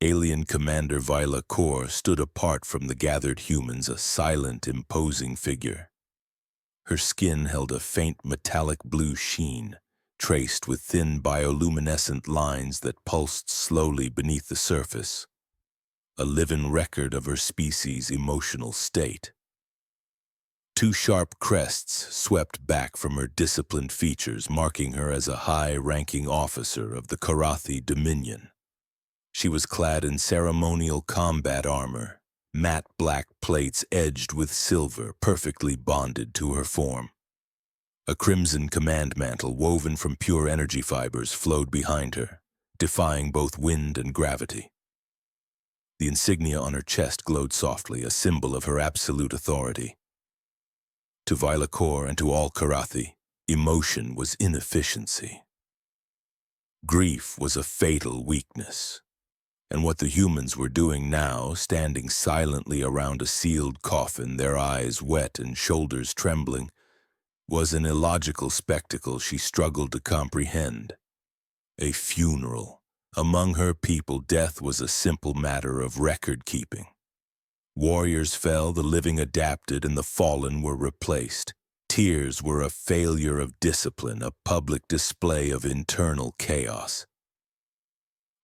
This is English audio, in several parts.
Alien Commander Vila Kor stood apart from the gathered humans, a silent, imposing figure. Her skin held a faint metallic blue sheen, traced with thin bioluminescent lines that pulsed slowly beneath the surface, a living record of her species' emotional state. Two sharp crests swept back from her disciplined features, marking her as a high-ranking officer of the Karathi Dominion. She was clad in ceremonial combat armor, matte black plates edged with silver perfectly bonded to her form. A crimson command mantle woven from pure energy fibers flowed behind her, defying both wind and gravity. The insignia on her chest glowed softly, a symbol of her absolute authority. To Vila Kor and to all Karathi, emotion was inefficiency. Grief was a fatal weakness. And what the humans were doing now, standing silently around a sealed coffin, their eyes wet and shoulders trembling, was an illogical spectacle she struggled to comprehend. A funeral. Among her people, death was a simple matter of record-keeping. Warriors fell, the living adapted, and the fallen were replaced. Tears were a failure of discipline, a public display of internal chaos.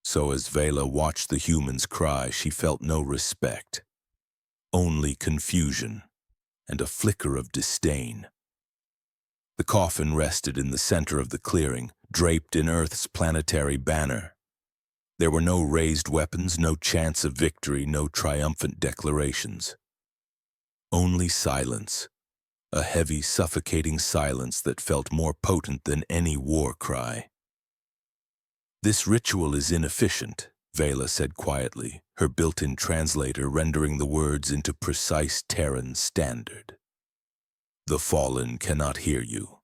So as Vela watched the humans cry, she felt no respect, only confusion and a flicker of disdain. The coffin rested in the center of the clearing, draped in Earth's planetary banner. There were no raised weapons, no chance of victory, no triumphant declarations. Only silence, a heavy, suffocating silence that felt more potent than any war cry. "This ritual is inefficient," Vela said quietly, her built-in translator rendering the words into precise Terran standard. "The fallen cannot hear you."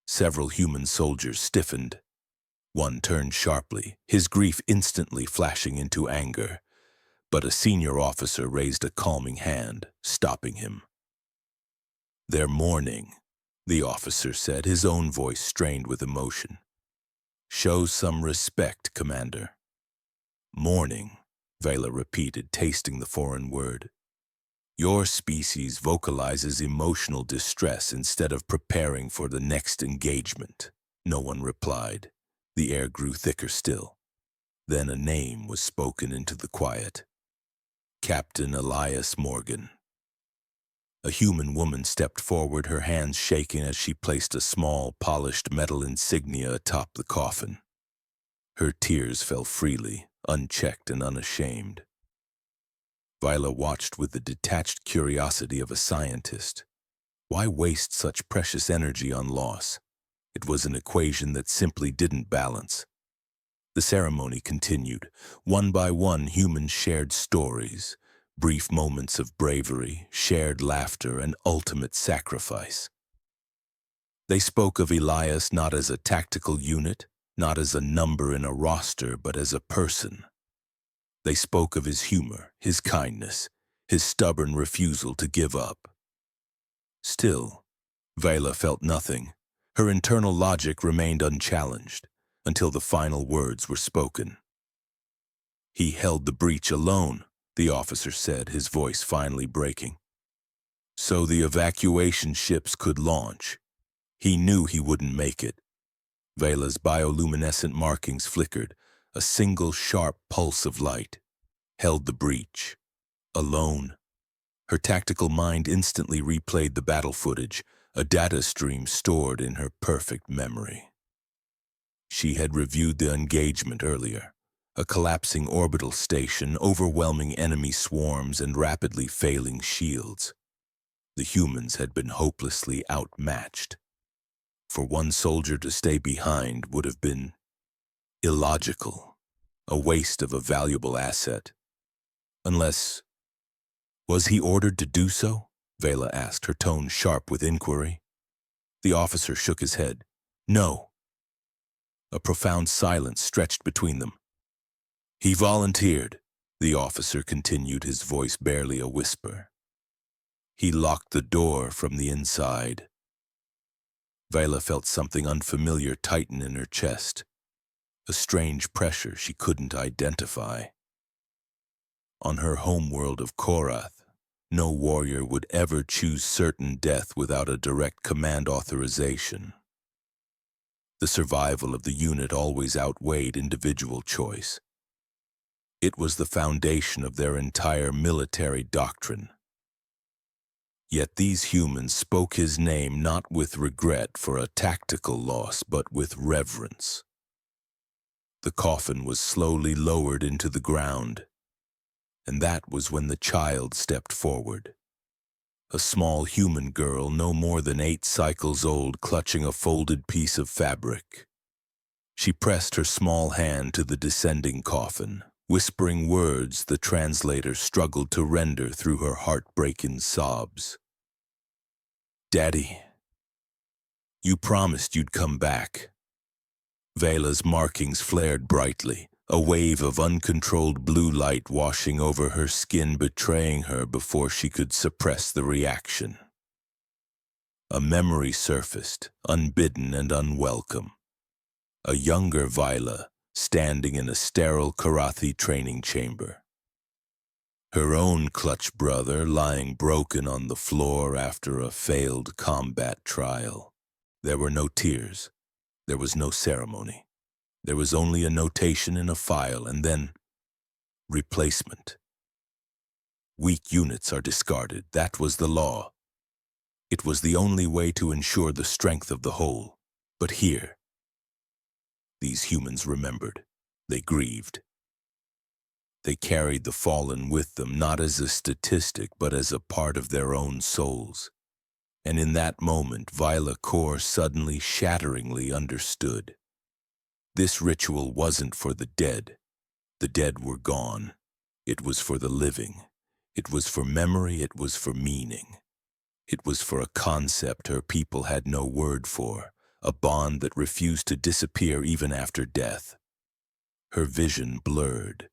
Several human soldiers stiffened. One turned sharply, his grief instantly flashing into anger, but a senior officer raised a calming hand, stopping him. "They're mourning," the officer said, his own voice strained with emotion. "Show some respect, Commander." "Mourning," Vela repeated, tasting the foreign word. "Your species vocalizes emotional distress instead of preparing for the next engagement." No one replied. The air grew thicker still. Then a name was spoken into the quiet. Captain Elias Morgan. A human woman stepped forward, her hands shaking as she placed a small, polished metal insignia atop the coffin. Her tears fell freely, unchecked and unashamed. Vila watched with the detached curiosity of a scientist. Why waste such precious energy on loss? It was an equation that simply didn't balance. The ceremony continued. One by one, humans shared stories, brief moments of bravery, shared laughter, and ultimate sacrifice. They spoke of Elias not as a tactical unit, not as a number in a roster, but as a person. They spoke of his humor, his kindness, his stubborn refusal to give up. Still, Vela felt nothing. Her internal logic remained unchallenged until the final words were spoken. "He held the breach alone," the officer said, his voice finally breaking. "So the evacuation ships could launch. He knew he wouldn't make it." Vela's bioluminescent markings flickered, a single sharp pulse of light. Held the breach. Alone. Her tactical mind instantly replayed the battle footage, a data stream stored in her perfect memory. She had reviewed the engagement earlier. A collapsing orbital station, overwhelming enemy swarms, and rapidly failing shields. The humans had been hopelessly outmatched. For one soldier to stay behind would have been illogical, a waste of a valuable asset. Unless... Was he ordered to do so? Vela asked, her tone sharp with inquiry. The officer shook his head. No. A profound silence stretched between them. "He volunteered," the officer continued, his voice barely a whisper. "He locked the door from the inside." Vela felt something unfamiliar tighten in her chest, a strange pressure she couldn't identify. On her homeworld of Korath, no warrior would ever choose certain death without a direct command authorization. The survival of the unit always outweighed individual choice. It was the foundation of their entire military doctrine. Yet these humans spoke his name not with regret for a tactical loss, but with reverence. The coffin was slowly lowered into the ground, and that was when the child stepped forward. A small human girl, no more than 8 cycles old, clutching a folded piece of fabric. She pressed her small hand to the descending coffin, whispering words the translator struggled to render through her heartbreaking sobs. "Daddy, you promised you'd come back." Vela's markings flared brightly, a wave of uncontrolled blue light washing over her skin, betraying her before she could suppress the reaction. A memory surfaced, unbidden and unwelcome. A younger Vila, standing in a sterile Karathi training chamber. Her own clutch brother lying broken on the floor after a failed combat trial. There were no tears. There was no ceremony. There was only a notation in a file, and then replacement. Weak units are discarded. That was the law. It was the only way to ensure the strength of the whole. But here, these humans remembered. They grieved. They carried the fallen with them, not as a statistic, but as a part of their own souls. And in that moment, Vila Kaur suddenly, shatteringly understood. This ritual wasn't for the dead. The dead were gone. It was for the living. It was for memory. It was for meaning. It was for a concept her people had no word for, a bond that refused to disappear even after death. Her vision blurred.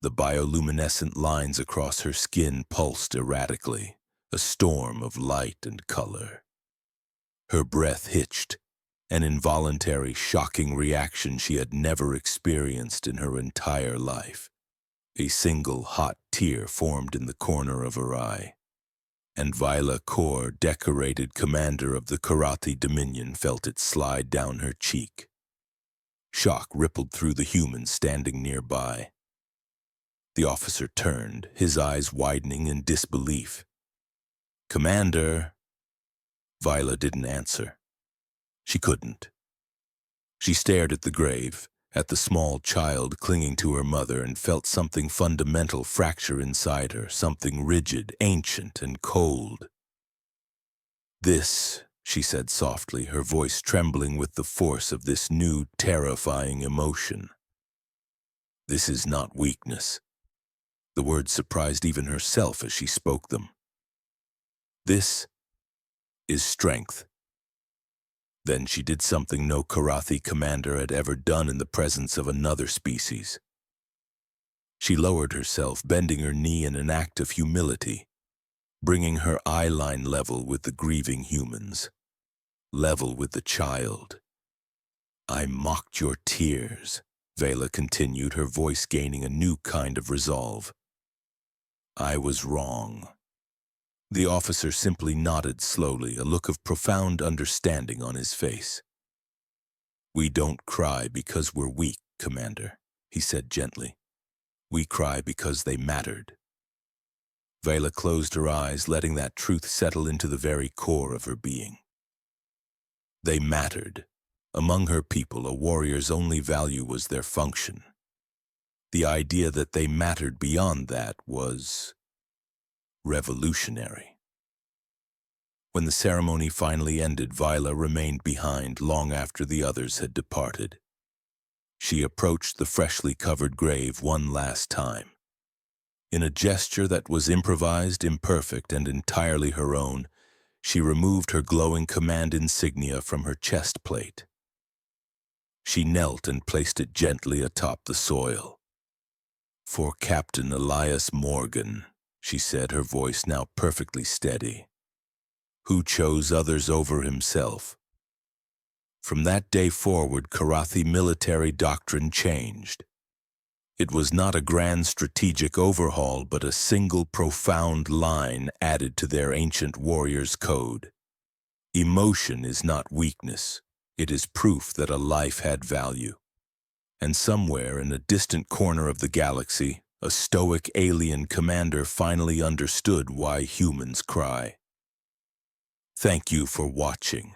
The bioluminescent lines across her skin pulsed erratically, a storm of light and color. Her breath hitched, an involuntary, shocking reaction she had never experienced in her entire life. A single hot tear formed in the corner of her eye, and Vila Kaur, decorated commander of the Karathi Dominion, felt it slide down her cheek. Shock rippled through the humans standing nearby. The officer turned, his eyes widening in disbelief. "Commander." Vila didn't answer. She couldn't. She stared at the grave, at the small child clinging to her mother, and felt something fundamental fracture inside her, something rigid, ancient, and cold. "This," she said softly, her voice trembling with the force of this new, terrifying emotion. "This is not weakness." The words surprised even herself as she spoke them. "This is strength." Then she did something no Karathi commander had ever done in the presence of another species. She lowered herself, bending her knee in an act of humility, bringing her eye line level with the grieving humans, level with the child. "I mocked your tears," Vela continued, her voice gaining a new kind of resolve. "I was wrong." The officer simply nodded slowly, a look of profound understanding on his face. "We don't cry because we're weak, Commander," he said gently. "We cry because they mattered." Vela closed her eyes, letting that truth settle into the very core of her being. They mattered. Among her people, a warrior's only value was their function. The idea that they mattered beyond that was revolutionary. When the ceremony finally ended, Vila remained behind long after the others had departed. She approached the freshly covered grave one last time. In a gesture that was improvised, imperfect, and entirely her own, she removed her glowing command insignia from her chest plate. She knelt and placed it gently atop the soil. "For Captain Elias Morgan," she said, her voice now perfectly steady, "who chose others over himself." From that day forward, Karathi military doctrine changed. It was not a grand strategic overhaul, but a single profound line added to their ancient warriors' code. Emotion is not weakness. It is proof that a life had value. And somewhere in a distant corner of the galaxy, a stoic alien commander finally understood why humans cry. Thank you for watching.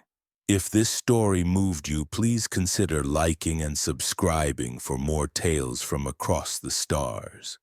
If this story moved you, please consider liking and subscribing for more tales from across the stars.